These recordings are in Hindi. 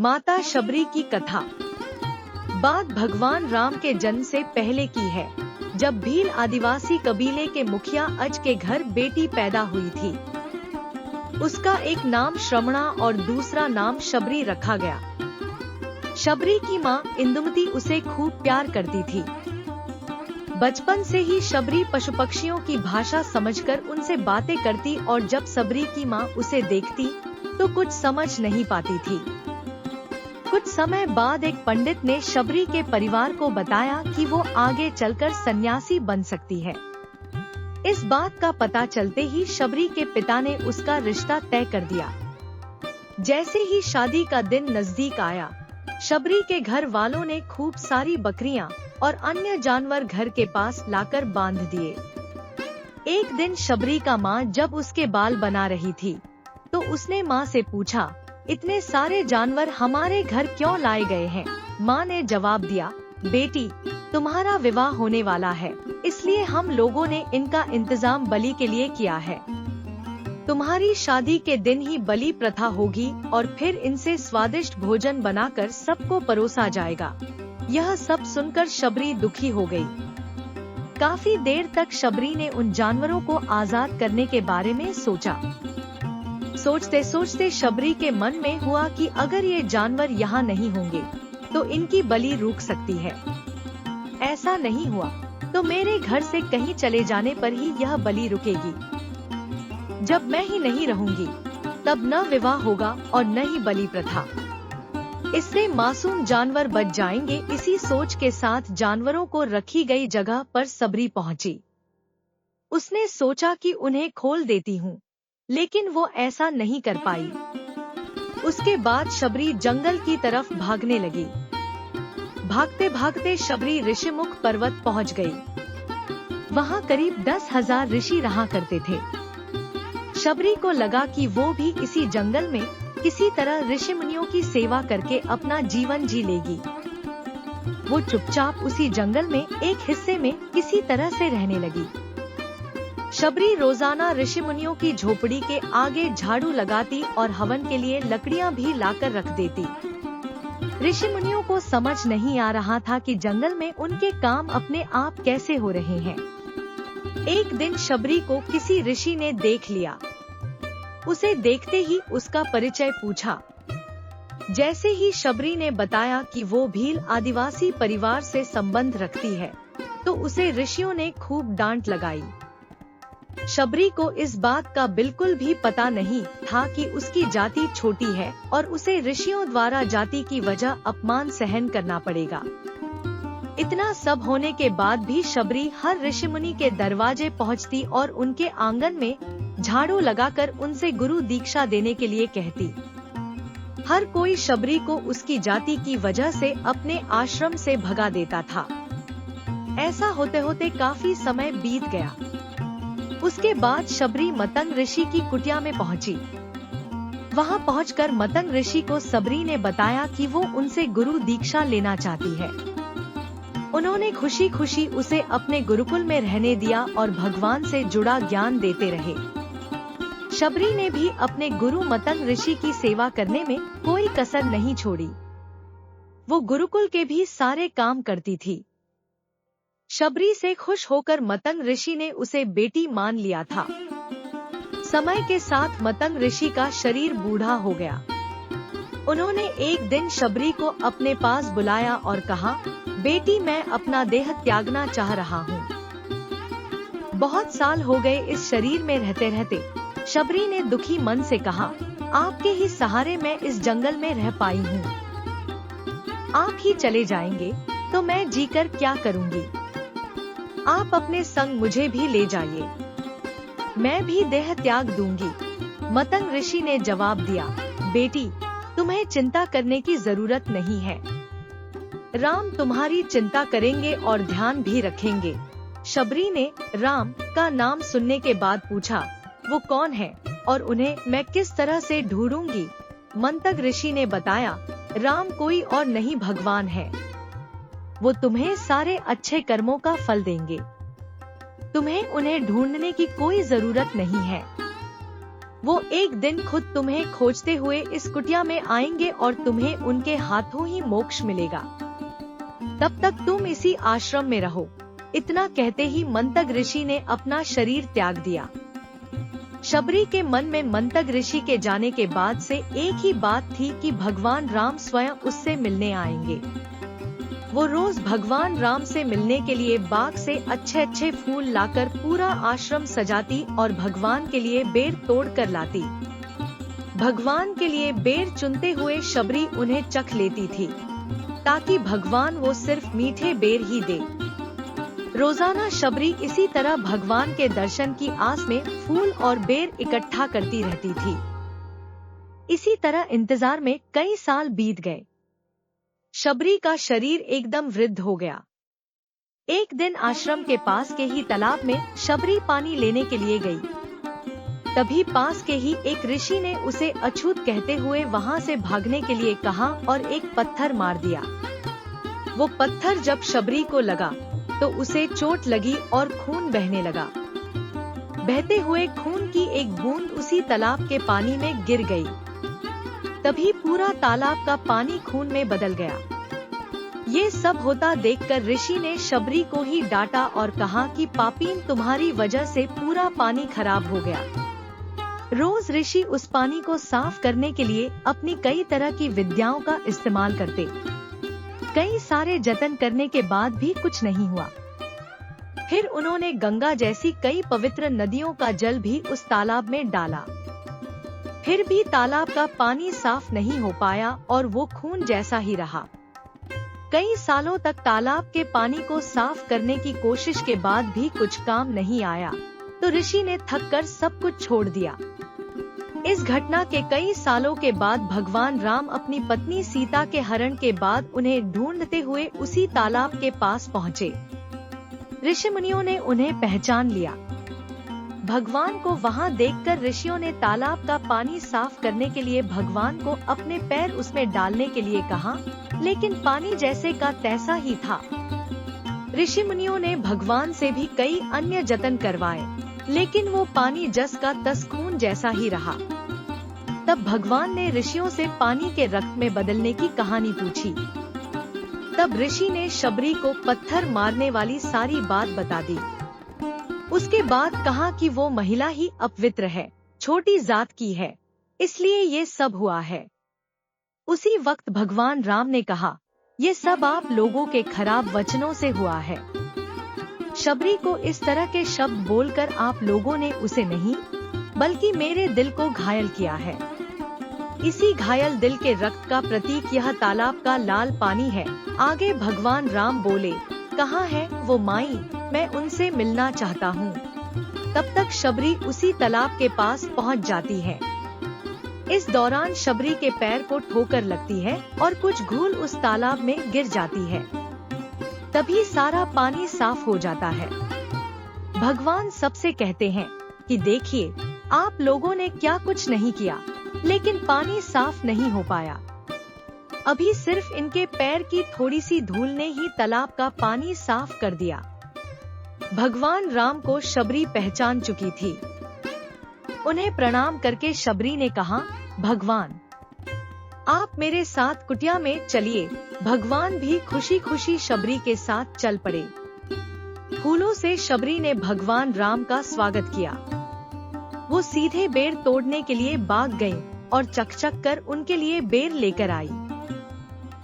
माता शबरी की कथा। बात भगवान राम के जन्म से पहले की है, जब भील आदिवासी कबीले के मुखिया अज के घर बेटी पैदा हुई थी। उसका एक नाम श्रवणा और दूसरा नाम शबरी रखा गया। शबरी की माँ इंदुमती उसे खूब प्यार करती थी। बचपन से ही शबरी पशु पक्षियों की भाषा समझकर उनसे बातें करती और जब शबरी की माँ उसे देखती तो कुछ समझ नहीं पाती थी। कुछ समय बाद एक पंडित ने शबरी के परिवार को बताया कि वो आगे चलकर सन्यासी बन सकती है। इस बात का पता चलते ही शबरी के पिता ने उसका रिश्ता तय कर दिया। जैसे ही शादी का दिन नजदीक आया, शबरी के घर वालों ने खूब सारी बकरियां और अन्य जानवर घर के पास लाकर बांध दिए। एक दिन शबरी का माँ जब उसके बाल बना रही थी तो उसने माँ से पूछा, इतने सारे जानवर हमारे घर क्यों लाए गए हैं? माँ ने जवाब दिया, बेटी, तुम्हारा विवाह होने वाला है, इसलिए हम लोगों ने इनका इंतजाम बलि के लिए किया है। तुम्हारी शादी के दिन ही बलि प्रथा होगी और फिर इनसे स्वादिष्ट भोजन बनाकर सबको परोसा जाएगा। यह सब सुनकर शबरी दुखी हो गई। काफी देर तक शबरी ने उन जानवरों को आजाद करने के बारे में सोचा। सोचते सोचते शबरी के मन में हुआ कि अगर ये जानवर यहाँ नहीं होंगे तो इनकी बलि रुक सकती है। ऐसा नहीं हुआ तो मेरे घर से कहीं चले जाने पर ही यह बलि रुकेगी। जब मैं ही नहीं रहूंगी तब न विवाह होगा और न ही बलि प्रथा। इससे मासूम जानवर बच जाएंगे। इसी सोच के साथ जानवरों को रखी गई जगह पर शबरी पहुंची। उसने सोचा कि उन्हें खोल देती हूँ, लेकिन वो ऐसा नहीं कर पाई। उसके बाद शबरी जंगल की तरफ भागने लगी। भागते भागते शबरी ऋषिमुख पर्वत पहुंच गई। वहां करीब 10,000 ऋषि रहा करते थे। शबरी को लगा कि वो भी इसी जंगल में किसी तरह ऋषि मुनियों की सेवा करके अपना जीवन जी लेगी। वो चुपचाप उसी जंगल में एक हिस्से में किसी तरह से रहने लगी। शबरी रोजाना ऋषि मुनियों की झोपड़ी के आगे झाड़ू लगाती और हवन के लिए लकड़ियां भी लाकर रख देती। ऋषि मुनियों को समझ नहीं आ रहा था कि जंगल में उनके काम अपने आप कैसे हो रहे हैं। एक दिन शबरी को किसी ऋषि ने देख लिया। उसे देखते ही उसका परिचय पूछा। जैसे ही शबरी ने बताया कि वो भील आदिवासी परिवार से संबंध रखती है तो उसे ऋषियों ने खूब डांट लगाई। शबरी को इस बात का बिल्कुल भी पता नहीं था कि उसकी जाति छोटी है और उसे ऋषियों द्वारा जाति की वजह अपमान सहन करना पड़ेगा। इतना सब होने के बाद भी शबरी हर ऋषि मुनि के दरवाजे पहुंचती और उनके आंगन में झाड़ू लगाकर उनसे गुरु दीक्षा देने के लिए कहती। हर कोई शबरी को उसकी जाति की वजह से अपने आश्रम से भगा देता था। ऐसा होते होते काफी समय बीत गया। उसके बाद शबरी मतंग ऋषि की कुटिया में पहुंची। वहां पहुंचकर मतंग ऋषि को शबरी ने बताया कि वो उनसे गुरु दीक्षा लेना चाहती है। उन्होंने खुशी खुशी उसे अपने गुरुकुल में रहने दिया और भगवान से जुड़ा ज्ञान देते रहे। शबरी ने भी अपने गुरु मतंग ऋषि की सेवा करने में कोई कसर नहीं छोड़ी। वो गुरुकुल के भी सारे काम करती थी। शबरी से खुश होकर मतंग ऋषि ने उसे बेटी मान लिया था। समय के साथ मतंग ऋषि का शरीर बूढ़ा हो गया। उन्होंने एक दिन शबरी को अपने पास बुलाया और कहा, बेटी, मैं अपना देह त्यागना चाह रहा हूँ। बहुत साल हो गए इस शरीर में रहते रहते। शबरी ने दुखी मन से कहा, आपके ही सहारे मैं इस जंगल में रह पाई हूँ। आप ही चले जाएंगे तो मैं जीकर क्या करूँगी? आप अपने संग मुझे भी ले जाइए, मैं भी देह त्याग दूंगी। मतंग ऋषि ने जवाब दिया, बेटी, तुम्हें चिंता करने की जरूरत नहीं है। राम तुम्हारी चिंता करेंगे और ध्यान भी रखेंगे। शबरी ने राम का नाम सुनने के बाद पूछा, वो कौन है और उन्हें मैं किस तरह से ढूंढूंगी? मतंग ऋषि ने बताया, राम कोई और नहीं भगवान है। वो तुम्हें सारे अच्छे कर्मों का फल देंगे। तुम्हें उन्हें ढूंढने की कोई जरूरत नहीं है। वो एक दिन खुद तुम्हें खोजते हुए इस कुटिया में आएंगे और तुम्हें उनके हाथों ही मोक्ष मिलेगा। तब तक तुम इसी आश्रम में रहो। इतना कहते ही मंतग ऋषि ने अपना शरीर त्याग दिया। शबरी के मन में मंतग ऋषि के जाने के बाद से एक ही बात थी कि भगवान राम स्वयं उससे मिलने आएंगे। वो रोज भगवान राम से मिलने के लिए बाग से अच्छे अच्छे फूल लाकर पूरा आश्रम सजाती और भगवान के लिए बेर तोड़ कर लाती। भगवान के लिए बेर चुनते हुए शबरी उन्हें चख लेती थी, ताकि भगवान वो सिर्फ मीठे बेर ही दे। रोजाना शबरी इसी तरह भगवान के दर्शन की आस में फूल और बेर इकट्ठा करती रहती थी। इसी तरह इंतजार में कई साल बीत गए। शबरी का शरीर एकदम वृद्ध हो गया। एक दिन आश्रम के पास के ही तालाब में शबरी पानी लेने के लिए गई। तभी पास के ही एक ऋषि ने उसे अछूत कहते हुए वहां से भागने के लिए कहा और एक पत्थर मार दिया। वो पत्थर जब शबरी को लगा तो उसे चोट लगी और खून बहने लगा। बहते हुए खून की एक बूंद उसी तालाब के पानी में गिर गई। तभी पूरा तालाब का पानी खून में बदल गया। ये सब होता देखकर ऋषि ने शबरी को ही डांटा और कहा कि पापीन, तुम्हारी वजह से पूरा पानी खराब हो गया। रोज ऋषि उस पानी को साफ करने के लिए अपनी कई तरह की विद्याओं का इस्तेमाल करते। कई सारे जतन करने के बाद भी कुछ नहीं हुआ। फिर उन्होंने गंगा जैसी कई पवित्र नदियों का जल भी उस तालाब में डाला। फिर भी तालाब का पानी साफ नहीं हो पाया और वो खून जैसा ही रहा। कई सालों तक तालाब के पानी को साफ करने की कोशिश के बाद भी कुछ काम नहीं आया, तो ऋषि ने थककर सब कुछ छोड़ दिया। इस घटना के कई सालों के बाद भगवान राम अपनी पत्नी सीता के हरण के बाद उन्हें ढूंढते हुए उसी तालाब के पास पहुँचे। ऋषि मुनियों ने उन्हें पहचान लिया। भगवान को वहां देखकर ऋषियों ने तालाब का पानी साफ करने के लिए भगवान को अपने पैर उसमें डालने के लिए कहा, लेकिन पानी जैसे का तैसा ही था। ऋषि मुनियों ने भगवान से भी कई अन्य जतन करवाए, लेकिन वो पानी जस का तस खून जैसा ही रहा। तब भगवान ने ऋषियों से पानी के रक्त में बदलने की कहानी पूछी। तब ऋषि ने शबरी को पत्थर मारने वाली सारी बात बता दी। उसके बाद कहा कि वो महिला ही अपवित्र है, छोटी जात की है, इसलिए ये सब हुआ है। उसी वक्त भगवान राम ने कहा, ये सब आप लोगों के खराब वचनों से हुआ है। शबरी को इस तरह के शब्द बोलकर आप लोगों ने उसे नहीं, बल्कि मेरे दिल को घायल किया है। इसी घायल दिल के रक्त का प्रतीक यह तालाब का लाल पानी है। आगे भगवान राम बोले, कहाँ है वो माई, मैं उनसे मिलना चाहता हूँ। तब तक शबरी उसी तालाब के पास पहुँच जाती है। इस दौरान शबरी के पैर को ठोकर लगती है और कुछ धूल उस तालाब में गिर जाती है। तभी सारा पानी साफ हो जाता है। भगवान सबसे कहते हैं कि देखिए, आप लोगों ने क्या कुछ नहीं किया, लेकिन पानी साफ नहीं हो पाया। अभी सिर्फ इनके पैर की थोड़ी सी धूल ने ही तालाब का पानी साफ कर दिया। भगवान राम को शबरी पहचान चुकी थी। उन्हें प्रणाम करके शबरी ने कहा, भगवान, आप मेरे साथ कुटिया में चलिए। भगवान भी खुशी खुशी शबरी के साथ चल पड़े। फूलों से शबरी ने भगवान राम का स्वागत किया। वो सीधे बेर तोड़ने के लिए बाग गई और चकचक कर उनके लिए बेर लेकर आई।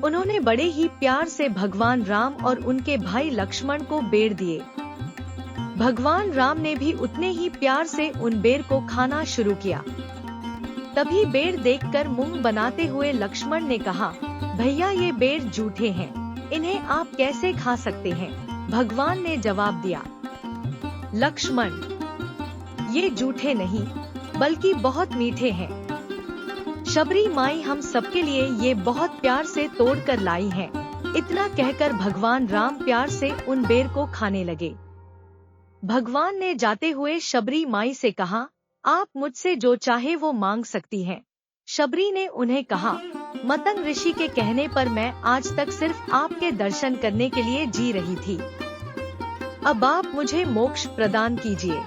उन्होंने बड़े ही प्यार से भगवान राम और उनके भाई लक्ष्मण को बेर दिए। भगवान राम ने भी उतने ही प्यार से उन बेर को खाना शुरू किया। तभी बेर देखकर मुंह बनाते हुए लक्ष्मण ने कहा, भैया ये बेर जूठे हैं, इन्हें आप कैसे खा सकते हैं? भगवान ने जवाब दिया, लक्ष्मण, ये जूठे नहीं बल्कि बहुत मीठे हैं। शबरी माई हम सबके लिए ये बहुत प्यार से तोड़ कर लाई हैं। इतना कहकर भगवान राम प्यार से उन बेर को खाने लगे। भगवान ने जाते हुए शबरी माई से कहा, आप मुझसे जो चाहे वो मांग सकती हैं। शबरी ने उन्हें कहा, मतंग ऋषि के कहने पर मैं आज तक सिर्फ आपके दर्शन करने के लिए जी रही थी। अब आप मुझे मोक्ष प्रदान कीजिए।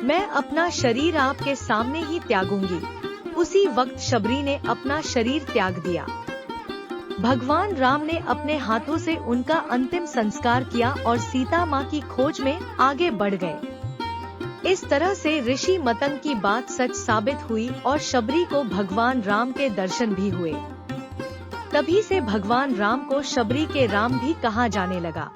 मैं अपना शरीर आपके सामने ही त्यागूंगी। उसी वक्त शबरी ने अपना शरीर त्याग दिया। भगवान राम ने अपने हाथों से उनका अंतिम संस्कार किया और सीता माँ की खोज में आगे बढ़ गए। इस तरह से ऋषि मतंग की बात सच साबित हुई और शबरी को भगवान राम के दर्शन भी हुए। तभी से भगवान राम को शबरी के राम भी कहा जाने लगा।